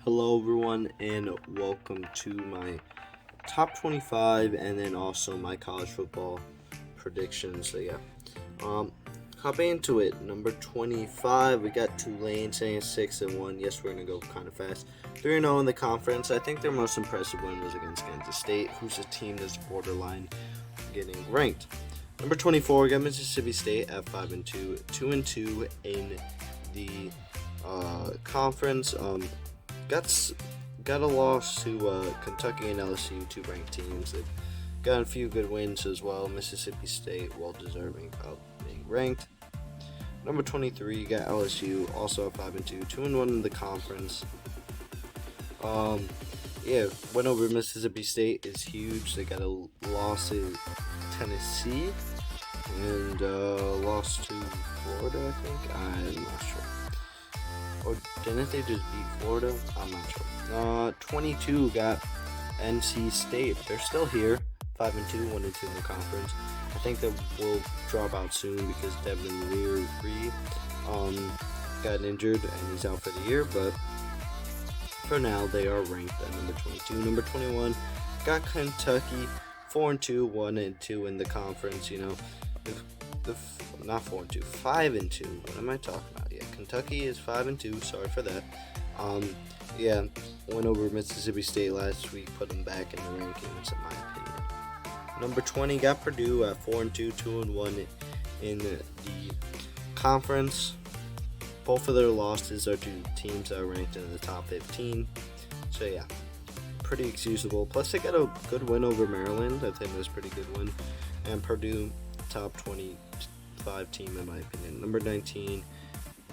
Hello, everyone, and welcome to my top 25 and then also my college football predictions. Um, hopping into it. Number 25, we got Tulane saying 6-1. Yes, we're gonna go kind of fast. 3-0 in the conference. I think their most impressive win was against Kansas State, who's a team that's borderline getting ranked. Number 24, we got Mississippi State at 5-2, 2-2 in the conference. Got a loss to Kentucky and LSU, two ranked teams. They've got a few good wins as well. Mississippi State, well deserving of being ranked. Number 23, you got LSU, also at 5-2, 2-1 in the conference. Win over Mississippi State is huge. They got a loss in Tennessee and lost to Florida, I think. I'm not sure. Or didn't they just beat Florida? I'm not sure. 22 got NC State. They're still here. 5-2, 1-2 in the conference. I think that will drop out soon because Devin Leary got injured and he's out for the year. But for now, they are ranked at number 22. Number 21 got Kentucky. 4-2, 1-2 in the conference. You know, not 4-2, 5-2. What am I talking about? Yeah, Kentucky is 5-2. Sorry for that. Went over Mississippi State last week, put them back in the rankings, in my opinion. Number 20 got Purdue at 4-2, 2-1 in the conference. Both of their losses are to teams that are ranked in the top 15. So yeah, pretty excusable. Plus they got a good win over Maryland. I think it was a pretty good win. And Purdue, top 25 team in my opinion. Number 19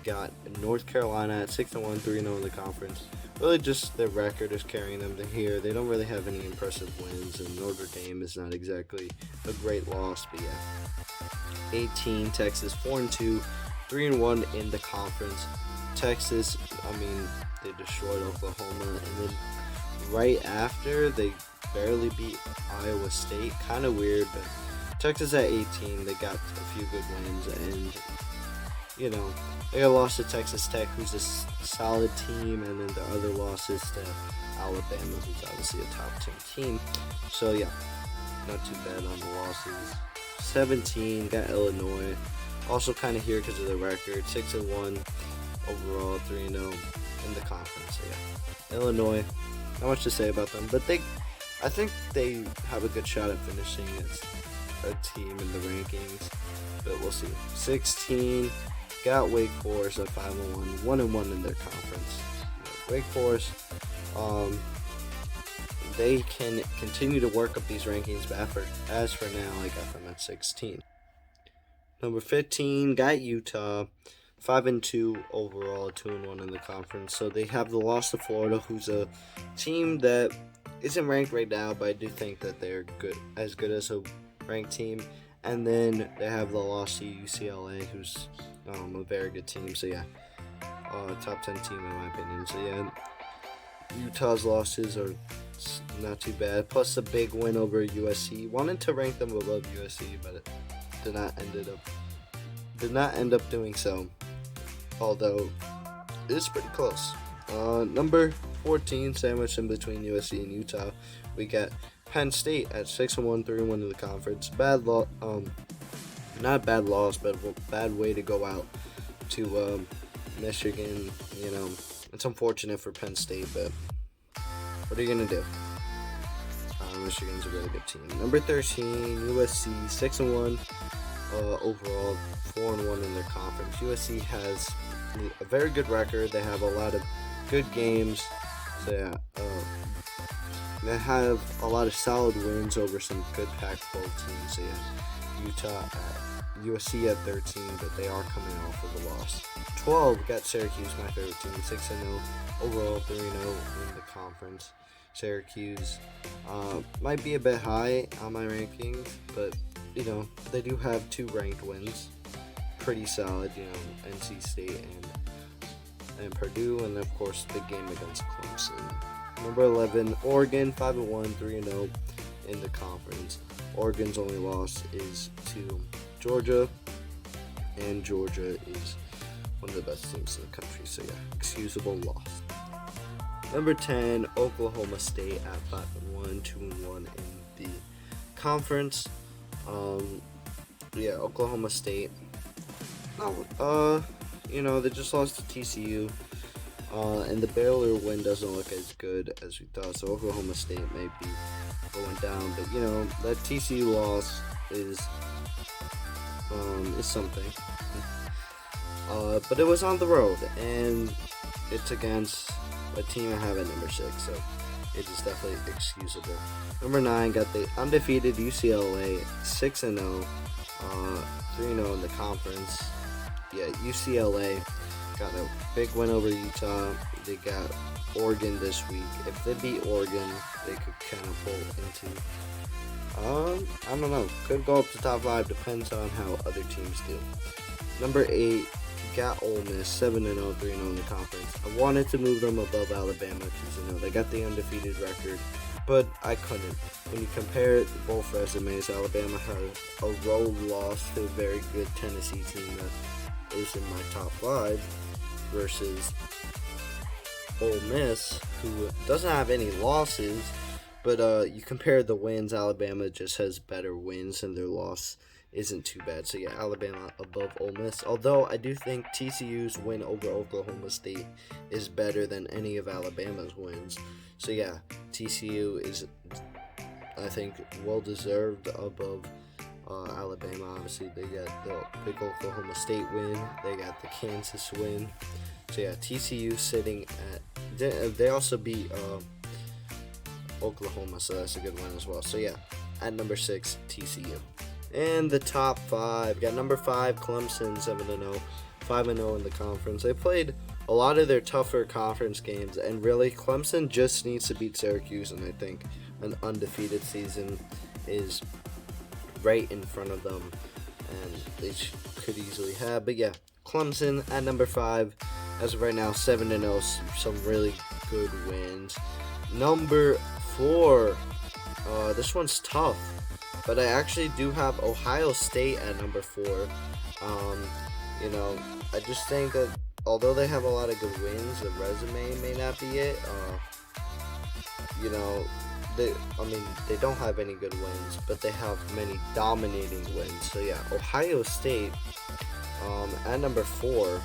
got North Carolina at 6-1, 3-0 in the conference. Really just their record is carrying them to here. They don't really have any impressive wins, and Notre Dame is not exactly a great loss, but yeah. 18, Texas 4-2, 3-1 in the conference. Texas, they destroyed Oklahoma, and then right after they barely beat Iowa State. Kind of weird, but Texas at 18, they got a few good wins, and they got lost to Texas Tech, who's a solid team, and then the other losses to Alabama, who's obviously a top 10 team. So yeah, not too bad on the losses. 17 got Illinois, also kind of here because of the record, 6-1 overall, 3-0 in the conference. So yeah, Illinois, not much to say about them, but I think they have a good shot at finishing as a team in the rankings, but we'll see. 16 got Wake Forest at 5-1, 1-1 in their conference. Wake Forest, they can continue to work up these rankings, but as for now, I got them at 16. Number 15 got Utah, 5-2 overall, 2-1 in the conference. So they have the loss to Florida, who's a team that isn't ranked right now, but I do think that they're good as a ranked team. And then they have the loss to UCLA, who's a very good team. So yeah, top 10 team in my opinion. So yeah, Utah's losses are not too bad. Plus a big win over USC. Wanted to rank them above USC, but it did not end up doing so. Although it's pretty close. Number 14, sandwiched in between USC and Utah, we got Penn State at 6-1, 3-1 in the conference. Not bad loss, but a bad way to go out to Michigan. It's unfortunate for Penn State, but what are you gonna do? Michigan's a really good team. Number 13, USC, 6-1 overall, 4-1 in their conference. USC has a very good record. They have a lot of good games. So yeah, they have a lot of solid wins over some good Pac-12 teams. So yeah, USC at 13, but they are coming off of a loss. 12 got Syracuse, my favorite team, 6-0 overall, 3-0 in the conference. Syracuse might be a bit high on my rankings, but they do have two ranked wins, pretty solid. NC State and Purdue, and of course the game against Clemson. Number 11, Oregon, 5-1, 3-0 in the conference. Oregon's only loss is to Georgia, and Georgia is one of the best teams in the country. So yeah, excusable loss. Number 10, Oklahoma State at 5-1, 2-1 in the conference. Oklahoma State. They just lost to TCU. And the Baylor win doesn't look as good as we thought, so Oklahoma State may be going down. But that TCU loss is something. But it was on the road, and it's against a team I have at number 6, so it is definitely excusable. Number 9 got the undefeated UCLA, 6-0, 3-0 in the conference. UCLA got a big win over Utah. They got Oregon this week. If they beat Oregon, they could kind of pull into, I don't know, could go up to top 5, depends on how other teams do. Number 8 got Ole Miss, 7-0, 3-0 in the conference. I wanted to move them above Alabama because they got the undefeated record, but I couldn't. When you compare both resumes, Alabama has a road loss to a very good Tennessee team that is in my top 5 versus Ole Miss, who doesn't have any losses, but you compare the wins, Alabama just has better wins and their loss isn't too bad. So Alabama above Ole Miss, although I do think TCU's win over Oklahoma State is better than any of Alabama's wins. So TCU is, I think, well deserved above Alabama. Obviously they got the big Oklahoma State win, they got the Kansas win. So TCU sitting at, they also beat Oklahoma, so that's a good one as well. So at number 6, TCU. And the top 5, got number 5, Clemson, 7-0, 5-0 in the conference. They played a lot of their tougher conference games, and really Clemson just needs to beat Syracuse, and I think an undefeated season is right in front of them, and they could easily have. But Clemson at number 5, as of right now, 7-0, some really good wins. Number 4, this one's tough, but I actually do have Ohio State at number 4. I just think that although they have a lot of good wins, the resume may not be it. They don't have any good wins, but they have many dominating wins. So Ohio State at number 4,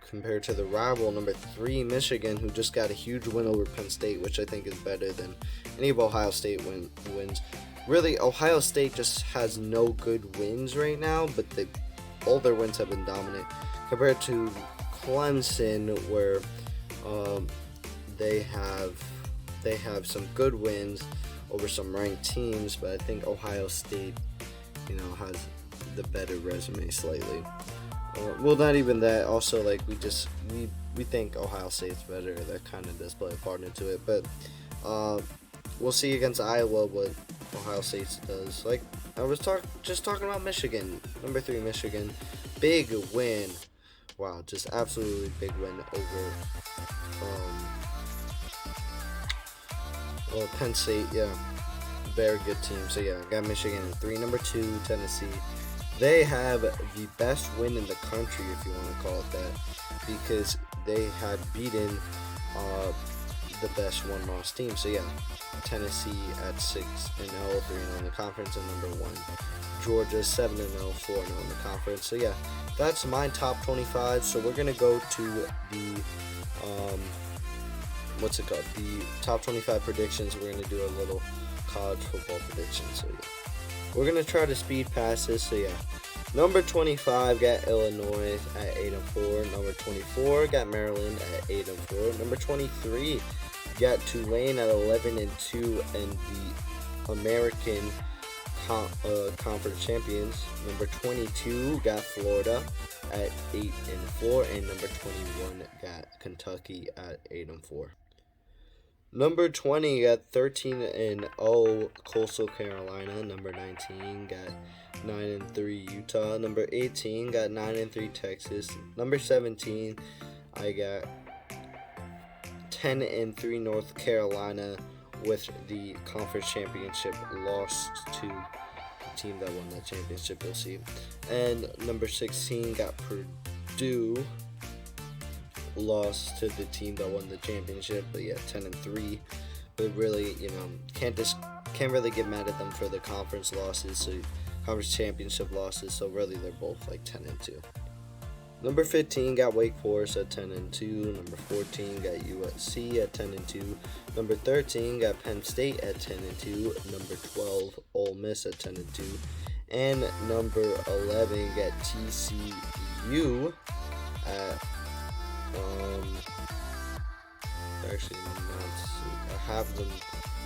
compared to the rival number 3, Michigan, who just got a huge win over Penn State, which I think is better than any of Ohio State wins. Really, Ohio State just has no good wins right now, but all their wins have been dominant, compared to Clemson, where they have some good wins over some ranked teams, but I think Ohio State, has the better resume slightly. Well, not even that. Also, we think Ohio State's better. That kind of does play a part into it. But we'll see against Iowa what Ohio State does. I was just talking about Michigan. Number 3, Michigan. Big win. Wow, just absolutely big win over Penn State. Very good team. So I got Michigan at 3. Number 2, Tennessee. They have the best win in the country, if you want to call it that, because they had beaten the best one-loss team. So Tennessee at 6-0, 3-0 in the conference, and number 1, Georgia 7-0, 4-0 in the conference. So that's my top 25. So we're gonna go to the the top 25 predictions. We're gonna do a little college football prediction. So we're going to try to speed past this. So number 25 got Illinois at 8-4. Number 24 got Maryland at 8-4. Number 23 got Tulane at 11-2 and the American Conference champions. Number 22 got Florida at 8-4, and number 21 got Kentucky at 8-4. Number 20 got 13-0 Coastal Carolina. Number 19 got 9-3 Utah. Number 18 got 9-3 Texas. Number 17 I got 10-3 North Carolina, with the conference championship lost to the team that won that championship. You'll see. And number 16 got Purdue. loss to the team that won the championship, but yeah, 10-3. But really, can't really get mad at them for the conference losses, so conference championship losses. So really, they're both like 10-2. Number 15 got Wake Forest at 10-2. Number 14 got USC at 10-2. Number 13 got Penn State at 10-2. Number 12 Ole Miss at 10-2. And number 11 got TCU at actually not. I have them.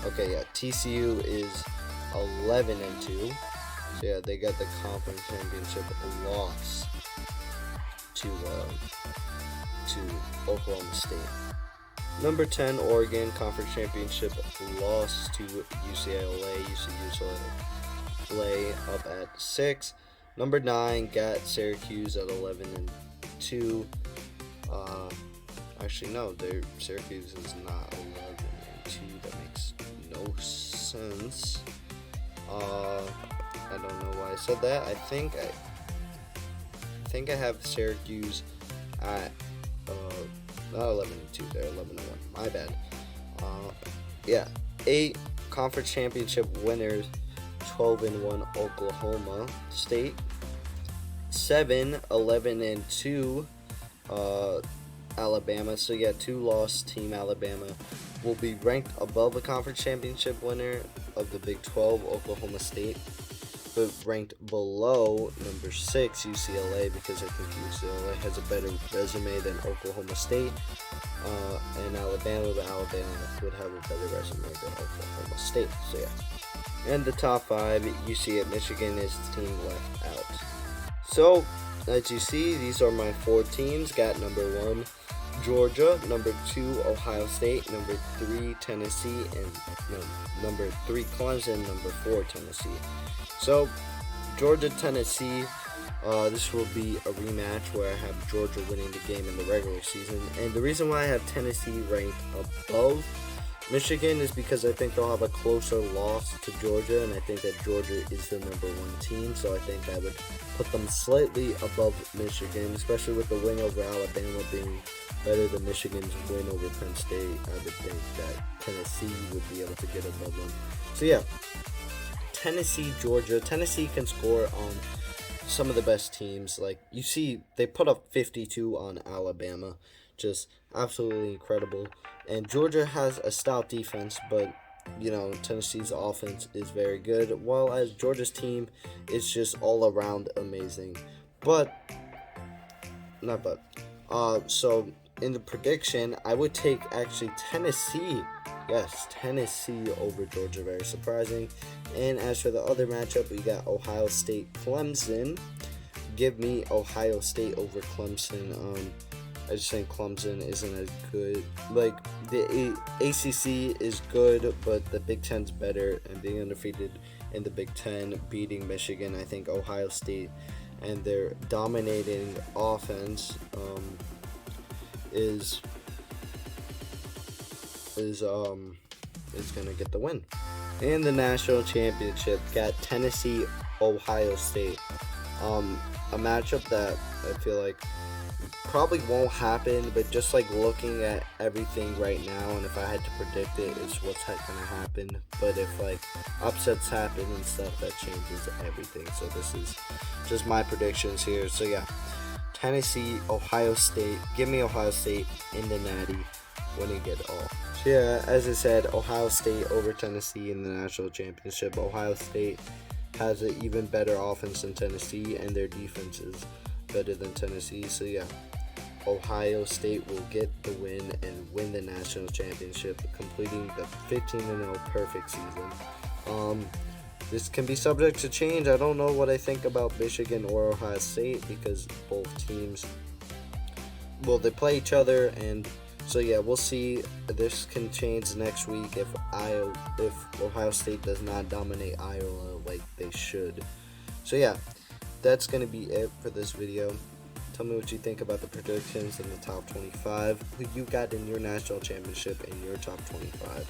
Okay, yeah, TCU is 11-2. So yeah, they got the conference championship loss to Oklahoma State. Number 10, Oregon conference championship loss to UCLA. UCLA up at 6. Number 9 got Syracuse at 11-2. Actually, no, Syracuse is not 11-2. That makes no sense. I don't know why I said that. I think I have Syracuse at not 11-2. They're 11-1. My bad. Yeah, 8 conference championship winners. 12-1 Oklahoma State. 7 11-2 Alabama. So yeah, 2-loss team Alabama will be ranked above the conference championship winner of the Big 12, Oklahoma State, but ranked below number 6 UCLA, because I think UCLA has a better resume than Oklahoma State, and Alabama, but Alabama would have a better resume than Oklahoma State. So yeah, and the top 5 you see at Michigan is the team left out. So as you see, these are my 4 teams. Got number 1 Georgia, number 2 Ohio State, number 3 Tennessee, and number 3 Clemson, number 4 Tennessee. So Georgia, Tennessee, this will be a rematch where I have Georgia winning the game in the regular season. And the reason why I have Tennessee ranked above Michigan is because I think they'll have a closer loss to Georgia, and I think that Georgia is the number 1 team, so I think I would put them slightly above Michigan, especially with the win over Alabama being better than Michigan's win over Penn State. I would think that Tennessee would be able to get above them. So yeah, Tennessee, Georgia. Tennessee can score on some of the best teams. Like, you see, they put up 52 on Alabama. Just absolutely incredible. And Georgia has a stout defense, but Tennessee's offense is very good, while as Georgia's team is just all around amazing. So in the prediction, I would take actually Tennessee. Yes, Tennessee over Georgia, very surprising. And as for the other matchup, we got Ohio State, Clemson. Give me Ohio State over Clemson. I just think Clemson isn't as good. Like, the ACC is good, but the Big Ten's better, and being undefeated in the Big Ten, beating Michigan, I think Ohio State and their dominating offense is gonna get the win. In the national championship, got Tennessee, Ohio State. A matchup that I feel like probably won't happen, but just like looking at everything right now, and if I had to predict it, it's what's gonna happen. But if like upsets happen and stuff, that changes everything. So this is just my predictions here. So yeah, Tennessee, Ohio State. Give me Ohio State in the Natty, winning it all. So yeah, as I said, Ohio State over Tennessee in the national championship. Ohio State has an even better offense than Tennessee, and their defense is better than Tennessee. So yeah, Ohio State will get the win and win the national championship, completing the 15-0 perfect season. This can be subject to change. I don't know what I think about Michigan or Ohio State, because both teams, well, they play each other, and so yeah, we'll see. This can change next week if Ohio State does not dominate Iowa like they should. So yeah, that's going to be it for this video. Tell me what you think about the predictions in the top 25. Who you got in your national championship in your top 25.